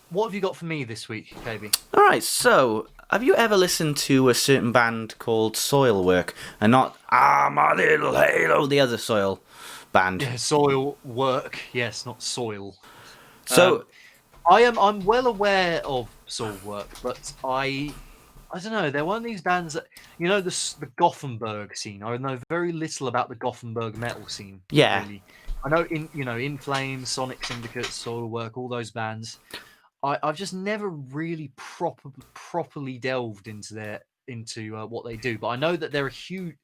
what have you got for me this week, KB? All right, so have you ever listened to a certain band called Soilwork, and not My Little Halo, the other Soil band? Yeah, soil work. Yes, not soil. So I'm well aware of Soilwork, but I don't know. They're one of these bands that the Gothenburg scene. I know very little about the Gothenburg metal scene. yeah, Really, I know In Flames, Sonic Syndicate, Soilwork, all those bands. I've just never really properly delved into what they do, but I know that they're a huge.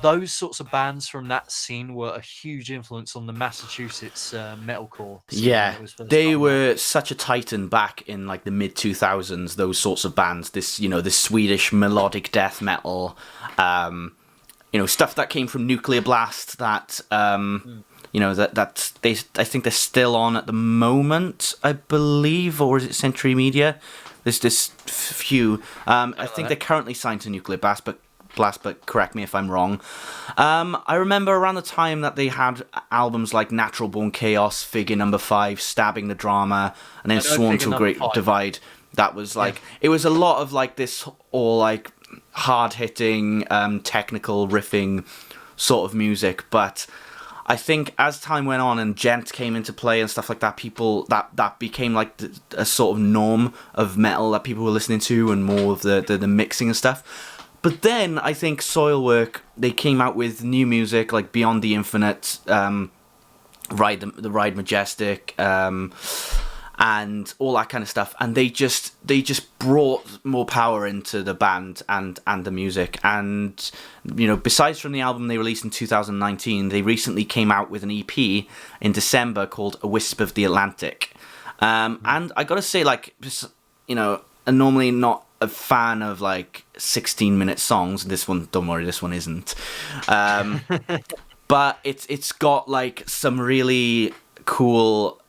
Those sorts of bands from that scene were a huge influence on the Massachusetts metalcore scene when yeah, it was first they starting out. were such a titan back in like the mid 2000s. Those sorts of bands, this Swedish melodic death metal, stuff that came from Nuclear Blast. I think they're still on at the moment, I believe, or is it Century Media? There's this few. I think they're currently signed to Nuclear Blast, but correct me if I'm wrong. I remember around the time that they had albums like Natural Born Chaos, Figure Number 5, Stabbing the Drama, and then Sworn to a Great Divide. That was like, it was a lot of like this all like hard-hitting, technical riffing sort of music, but I think as time went on and gent came into play and stuff like that, that became like a sort of norm of metal that people were listening to, and more of the mixing and stuff. But then I think Soilwork, they came out with new music like Beyond the Infinite, Ride Majestic, and all that kind of stuff, and they just brought more power into the band and the music. And besides from the album they released in 2019, they recently came out with an EP in December called A Whisp of the Atlantic. And I gotta say, like, I'm normally not a fan of like 16-minute songs. This one, don't worry, this one isn't. But it's got like some really cool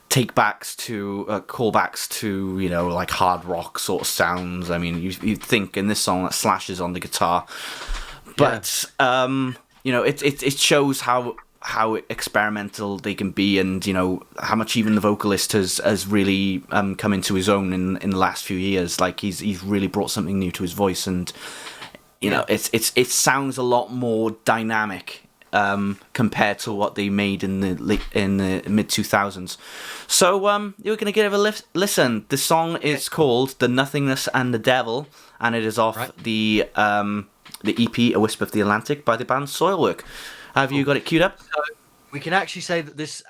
callbacks to like hard rock sort of sounds. I mean, you'd think in this song that Slash is on the guitar, but it shows how experimental they can be, and how much even the vocalist has really come into his own in the last few years. Like he's really brought something new to his voice, and it sounds a lot more dynamic compared to what they made in the mid 2000s. So you're gonna give a listen. The song is called "The Nothingness and the Devil," and it is off the EP "A Whisp of the Atlantic" by the band Soilwork. Have you got it queued up? So we can actually say that this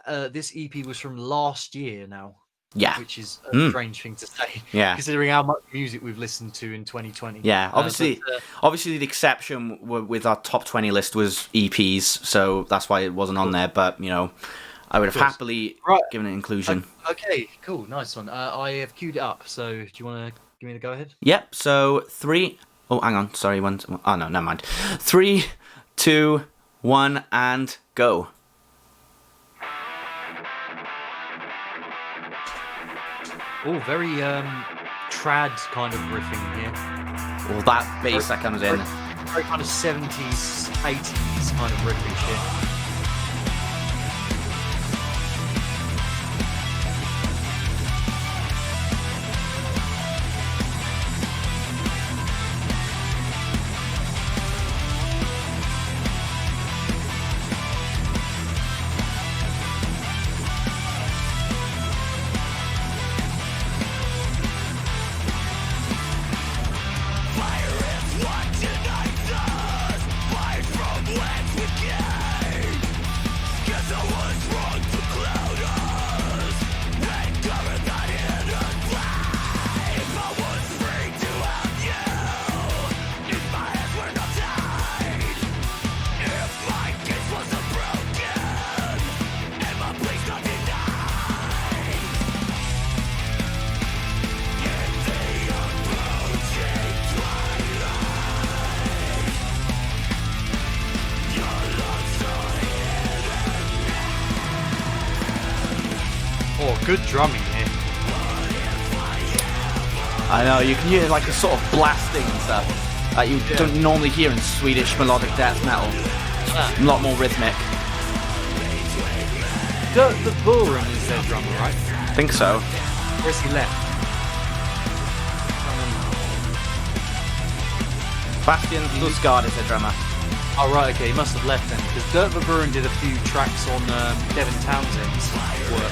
EP was from last year now. Yeah. Which is a strange thing to say. Yeah. Considering how much music we've listened to in 2020. Yeah. Obviously the exception with our top 20 list was EPs, so that's why it wasn't on there. But I would have happily given it inclusion. Okay. Cool. Nice one. I have queued it up. So do you want to give me the go ahead? Yep. So 3. Oh, hang on. Sorry. Oh no, never mind. 3, 2, 1, and go. Oh, very trad kind of riffing here. Well, that bass that comes in. Very kind of 70s, 80s kind of riffing shit. Good drumming here. I know, you can hear like a sort of blasting and stuff that you don't normally hear in Swedish melodic death metal. A lot more rhythmic. Dirk the Burin is their drummer, right? I think so. Or is he left? Bastian Lusgard is their drummer. Oh, right, okay, he must have left then, because Dirk the Burin did a few tracks on Devin Townsend's work.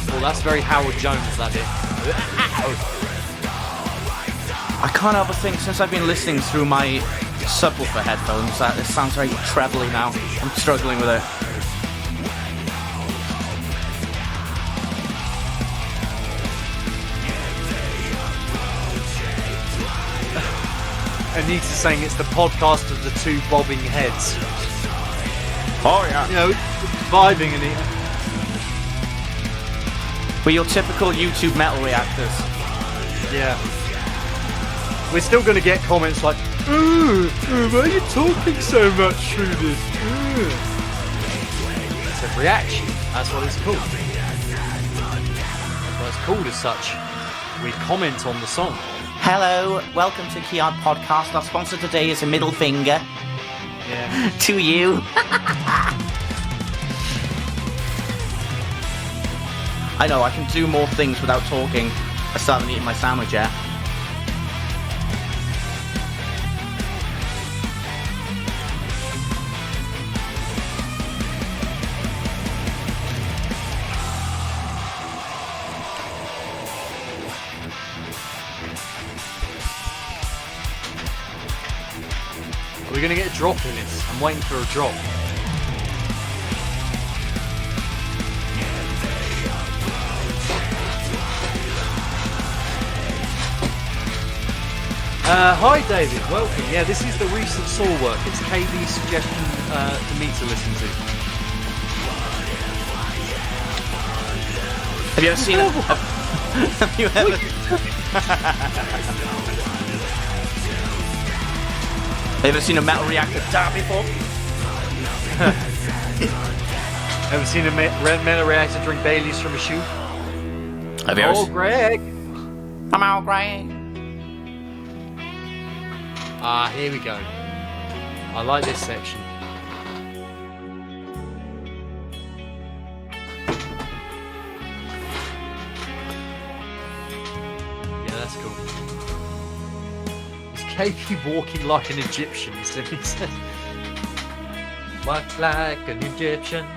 Well, that's very Howard Jones, that bit. I can't help but think, since I've been listening through my subwoofer headphones, that it sounds very trebly now. I'm struggling with it. Anita's saying it's the podcast of the two bobbing heads. Oh, yeah. You know, vibing, Anita. We're your typical YouTube metal reactors. Yeah. We're still going to get comments like, ooh, why are you talking so much through this? Ooh. It's a reaction. That's what it's called. Well, it's called as such. We comment on the song. Hello, welcome to Keon Podcast. Our sponsor today is a middle finger. Yeah. To you. I know, I can do more things without talking. I still haven't eaten my sandwich yet. We're going to get a drop in this. I'm waiting for a drop. Hi David, welcome. Yeah, this is the recent Soilwork. It's KB's suggestion for me to listen to. Have you ever seen it? Have you ever... Have you ever seen a metal reactor die before? Ever seen a metal reactor drink Baileys from a shoe? Have you ever Oh, Greg! Come on, Greg. Ah, here we go. I like this section. Yeah, that's cool. Is KP walking like an Egyptian? So he says, walk like an Egyptian.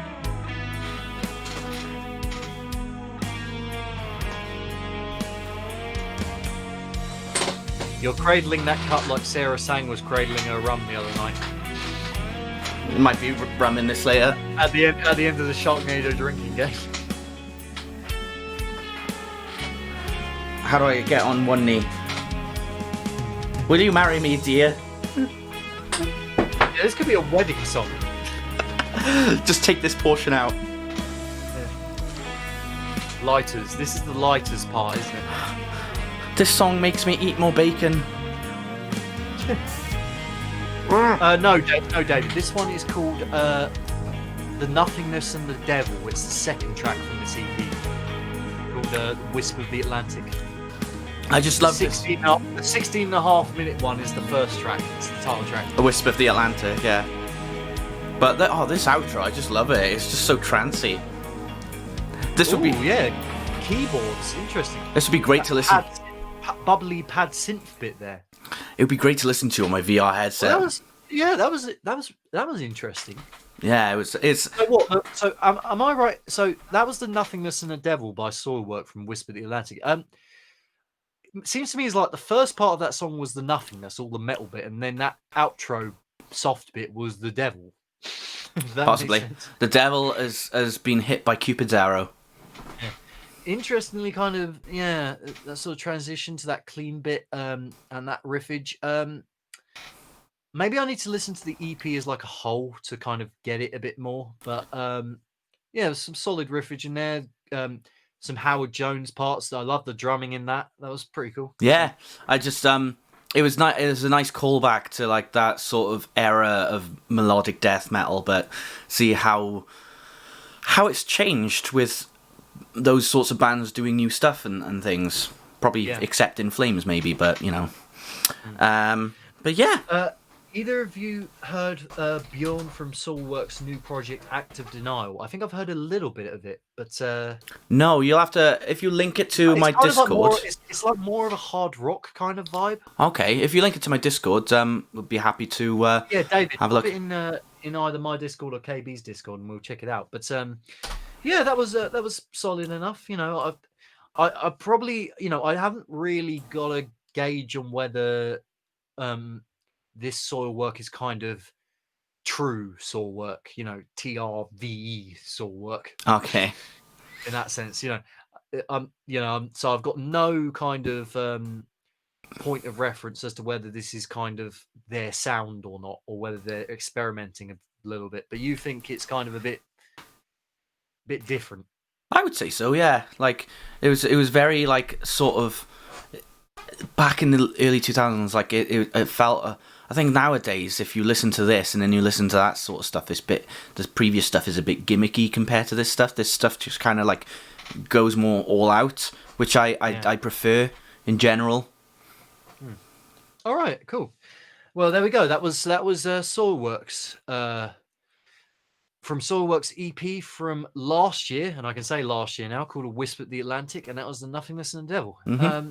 You're cradling that cup like Sarah Sang was cradling her rum the other night. It might be rum in this later. At the end of the Sharknado drinking game. How do I get on one knee? Will you marry me, dear? Yeah, this could be a wedding song. Just take this portion out. Yeah. Lighters. This is the lighters part, isn't it? This song makes me eat more bacon. No, David. This one is called The Nothingness and the Devil. It's the second track from this EP. Called Whisp of the Atlantic. I just love this. The 16 and a half minute one is the first track. It's the title track. A Whisp of the Atlantic, yeah. But this outro, I just love it. It's just so trancey. This would be... yeah. Keyboards. Interesting. This would be great to listen... Bubbly pad synth bit there. It would be great to listen to on my VR headset. Well, that was interesting. Yeah, it's. So what? So am I right? So that was the Nothingness and the Devil by Soilwork from Whisp of the Atlantic. It seems to me as like the first part of that song was the nothingness, all the metal bit, and then that outro soft bit was the devil. Possibly, the devil has been hit by Cupid's arrow. Yeah. Interestingly, kind of, yeah, that sort of transition to that clean bit and that riffage. Maybe I need to listen to the EP as like a whole to kind of get it a bit more. But yeah, there's some solid riffage in there. Some Howard Jones parts. I love the drumming in that. That was pretty cool. Yeah, I just it was nice. It was a nice callback to like that sort of era of melodic death metal, but see how it's changed with those sorts of bands doing new stuff and things. probably Yeah. except In Flames, maybe, but you know. Mm. But yeah. Either of you heard Bjorn from Soilwork's new project, Act of Denial? I think I've heard a little bit of it, but No, you'll have to, if you link it to it's my kind of like Discord. more. It's like more of a hard rock kind of vibe. Okay, if you link it to my Discord, we'll be happy to Yeah, David, have a pop look. it in either my Discord or KB's Discord, and we'll check it out. But yeah, that was solid enough. I probably, I haven't really got a gauge on whether this soil work is kind of true soil work, TRVE soil work Okay. in that sense. So I've got no kind of point of reference as to whether this is kind of their sound or not, or whether they're experimenting a little bit. But you think it's kind of a bit different. I would say so, yeah. Like it was very like sort of back in the early 2000s. Like it felt. I think nowadays, if you listen to this and then you listen to that sort of stuff, the previous stuff is a bit gimmicky compared to this stuff. This stuff just kind of like goes more all out, which I prefer in general. All right, cool. Well, there we go. That was Soilworks. From Soilworks EP from last year, and I can say last year now, called A Whisp of the Atlantic, and that was the Nothingness and the Devil. Hmm.